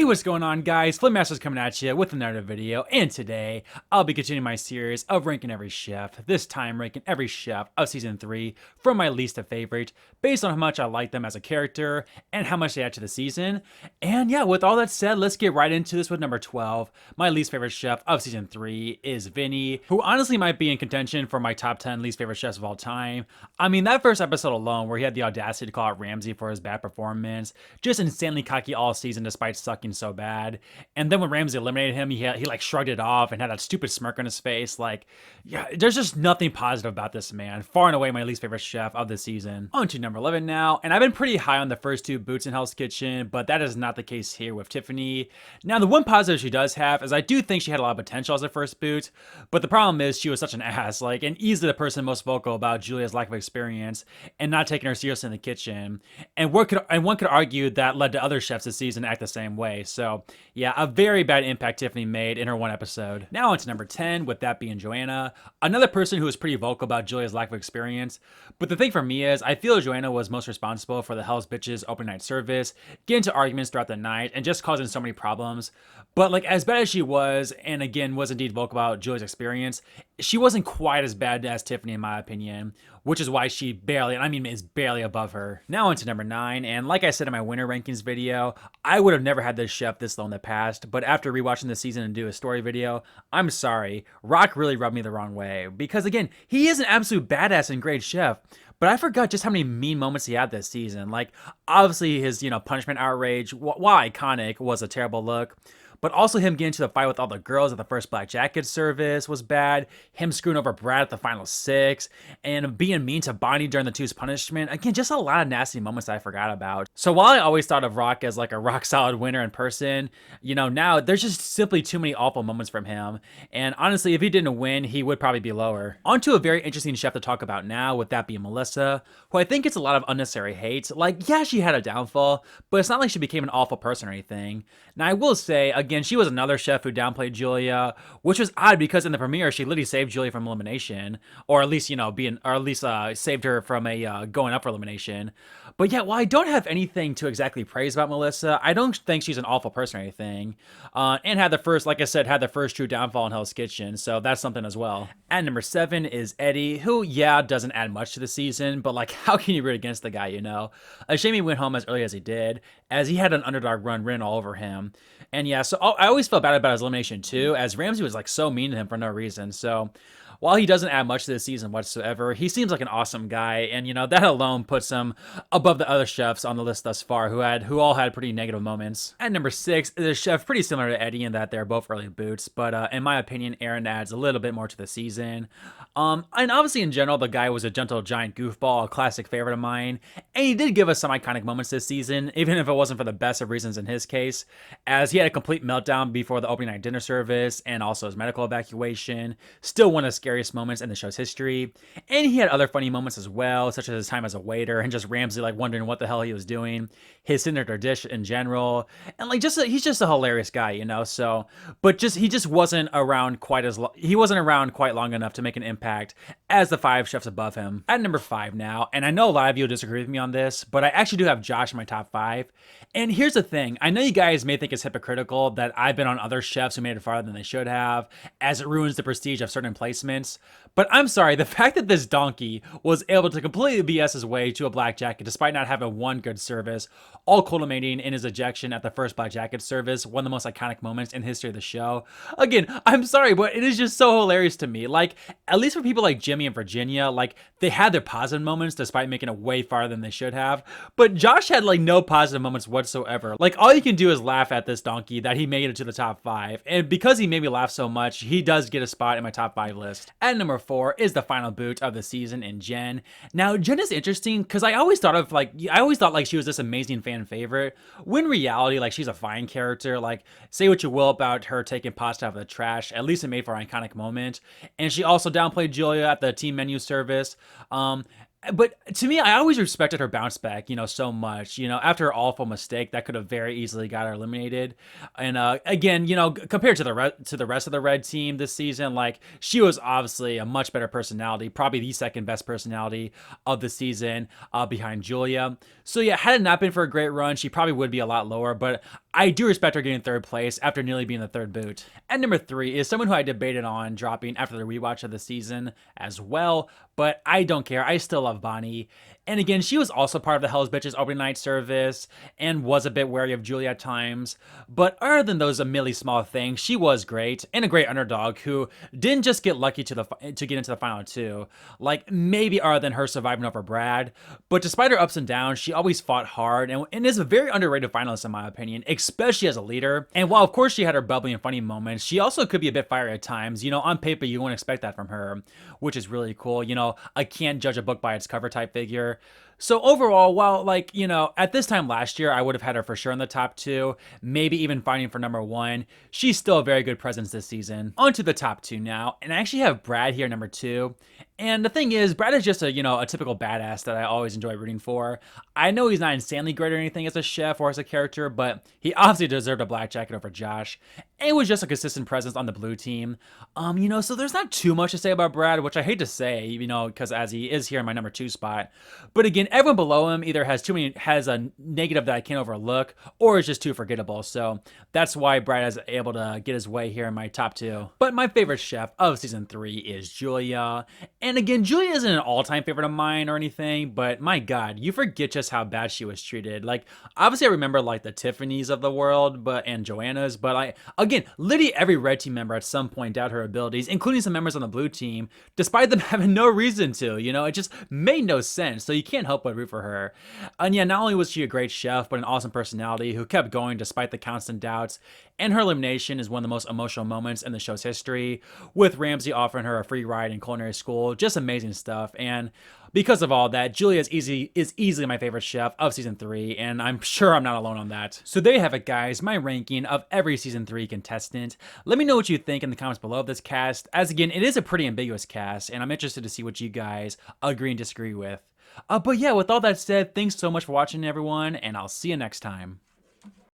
Hey, what's going on, guys? FlynnMasters coming at you with another video, and today I'll be continuing my series of ranking every chef, this time ranking every chef of Season 3 from my least to favorite, based on how much I like them as a character and how much they add to the season. And yeah, with all that said, let's get right into this with number 12. My least favorite chef of Season 3 is Vinny, who honestly might be in contention for my top 10 least favorite chefs of all time. I mean, that first episode alone, where he had the audacity to call out Ramsay for his bad performance, just insanely cocky all season despite sucking so bad. And then when Ramsay eliminated him, he like shrugged it off and had that stupid smirk on his face. Like, yeah, there's just nothing positive about this man. Far and away my least favorite chef of the season. On to number 11 now, and I've been pretty high on the first two boots in Hell's Kitchen, but that is not the case here with Tiffany. Now, the one positive she does have is I do think she had a lot of potential as a first boot, but the problem is she was such an ass, like, and easily the person most vocal about Julia's lack of experience and not taking her seriously in the kitchen. And one could argue that led to other chefs this season to act the same way. So yeah, a very bad impact Tiffany made in her one episode. Now on to number 10, with that being Joanna, another person who was pretty vocal about Julia's lack of experience. But the thing for me is, I feel Joanna was most responsible for the Hell's Bitches open night service, getting into arguments throughout the night, and just causing so many problems. But like, as bad as she was, and again was indeed vocal about Julia's experience, she wasn't quite as bad as Tiffany in my opinion, which is why she barely, and I mean is barely above her. Now on to number 9, and like I said in my winter rankings video, I would have never had this chef this low in the past, but after rewatching the season and do a story video, I'm sorry, Rock really rubbed me the wrong way, because again, he is an absolute badass and great chef, but I forgot just how many mean moments he had this season. Like, obviously his, punishment outrage, while iconic, was a terrible look. But also him getting into the fight with all the girls at the first Black Jacket service was bad. Him screwing over Brad at the final 6. And being mean to Bonnie during the two's punishment. Again, just a lot of nasty moments that I forgot about. So while I always thought of Rock as like a rock solid winner in person, now there's just simply too many awful moments from him. And honestly, if he didn't win, he would probably be lower. On to a very interesting chef to talk about now, with that being Melissa, who I think gets a lot of unnecessary hate. Like, yeah, she had a downfall, but it's not like she became an awful person or anything. Now, I will say, again, she was another chef who downplayed Julia, which was odd because in the premiere, she literally saved Julia from elimination, or at least, saved her from a going up for elimination. But yeah, while I don't have anything to exactly praise about Melissa, I don't think she's an awful person or anything. And had the first true downfall in Hell's Kitchen, so that's something as well. At number 7 is Eddie, who, yeah, doesn't add much to the season, but like, how can you root against the guy, A shame he went home as early as he did, as he had an underdog run written all over him. And yeah, so I always felt bad about his elimination too, as Ramsay was like so mean to him for no reason. So while he doesn't add much to this season whatsoever, he seems like an awesome guy, and that alone puts him above the other chefs on the list thus far, who all had pretty negative moments. At number 6 is a chef pretty similar to Eddie in that they're both early boots, but in my opinion, Aaron adds a little bit more to the season. And obviously in general, the guy was a gentle giant goofball, a classic favorite of mine, and he did give us some iconic moments this season, even if it wasn't for the best of reasons in his case, as he had a complete meltdown before the opening night dinner service, and also his medical evacuation, still one of the scariest moments in the show's history. And he had other funny moments as well, such as his time as a waiter and just Ramsay like wondering what the hell he was doing, his signature dish in general, and like he's just a hilarious guy, so he just wasn't around quite long enough to make an impact as the 5 chefs above him. At number 5 now, and I know a lot of you will disagree with me on this, but I actually do have Josh in my top 5. And here's the thing, I know you guys may think it's hypocritical that I've been on other chefs who made it farther than they should have, as it ruins the prestige of certain placements. But I'm sorry, the fact that this donkey was able to completely BS his way to a Black Jacket despite not having one good service, all culminating in his ejection at the first Black Jacket service, one of the most iconic moments in history of the show. Again, I'm sorry, but it is just so hilarious to me. Like, at least for people like Jimmy and Virginia, like, they had their positive moments despite making it way farther than they should have. But Josh had like no positive moments whatsoever. Like, all you can do is laugh at this donkey that he made it to the top 5. And because he made me laugh so much, he does get a spot in my top 5 list. At number 4 is the final boot of the season in Jen. Now, Jen is interesting because I always thought like she was this amazing fan favorite, when in reality, like, she's a fine character. Like, say what you will about her taking pasta out of the trash, at least it made for an iconic moment. And she also downplayed Julia at the team menu service. But to me, I always respected her bounce back, so much. After her awful mistake, that could have very easily got her eliminated. And again, compared to the rest of the red team this season, like she was obviously a much better personality, probably the second best personality of the season, behind Julia. So yeah, had it not been for a great run, she probably would be a lot lower. But I do respect her getting third place after nearly being the third boot. And number 3 is someone who I debated on dropping after the rewatch of the season as well, but I don't care. I still love Bonnie. And again, she was also part of the Hell's Bitches opening night service and was a bit wary of Julia at times. But other than those milli small things, she was great and a great underdog who didn't just get lucky to get into the final 2. Like maybe other than her surviving over Brad, but despite her ups and downs, she always fought hard and is a very underrated finalist in my opinion, especially as a leader. And while of course she had her bubbly and funny moments, she also could be a bit fiery at times. On paper you wouldn't expect that from her, which is really cool. I can't judge a book by its cover type figure. So overall, while at this time last year, I would have had her for sure in the top 2, maybe even fighting for number 1. She's still a very good presence this season. On to the top 2 now, and I actually have Brad here number 2. And the thing is, Brad is just a typical badass that I always enjoy rooting for. I know he's not insanely great or anything as a chef or as a character, but he obviously deserved a black jacket over Josh. And it was just a consistent presence on the blue team. So there's not too much to say about Brad, which I hate to say, because as he is here in my number 2 spot. But again, everyone below him either has a negative that I can't overlook, or is just too forgettable. So that's why Brad is able to get his way here in my top 2. But my favorite chef of season 3 is Julia. And again, Julia isn't an all-time favorite of mine or anything, but my God, you forget just how bad she was treated. Like, obviously I remember like the Tiffany's of the world, and Joanna's, but again, literally every red team member at some point doubted her abilities, including some members on the blue team, despite them having no reason to. It just made no sense. So you can't help but root for her. And yeah, not only was she a great chef, but an awesome personality who kept going despite the constant doubts. And her elimination is one of the most emotional moments in the show's history, with Ramsay offering her a free ride in culinary school. Just amazing stuff. And because of all that, Julia is easily my favorite chef of season 3, and I'm sure I'm not alone on that. So there you have it, guys, my ranking of every season 3 contestant. Let me know what you think in the comments below of this cast, as again, it is a pretty ambiguous cast, and I'm interested to see what you guys agree and disagree with. But yeah, with all that said, thanks so much for watching, everyone, and I'll see you next time.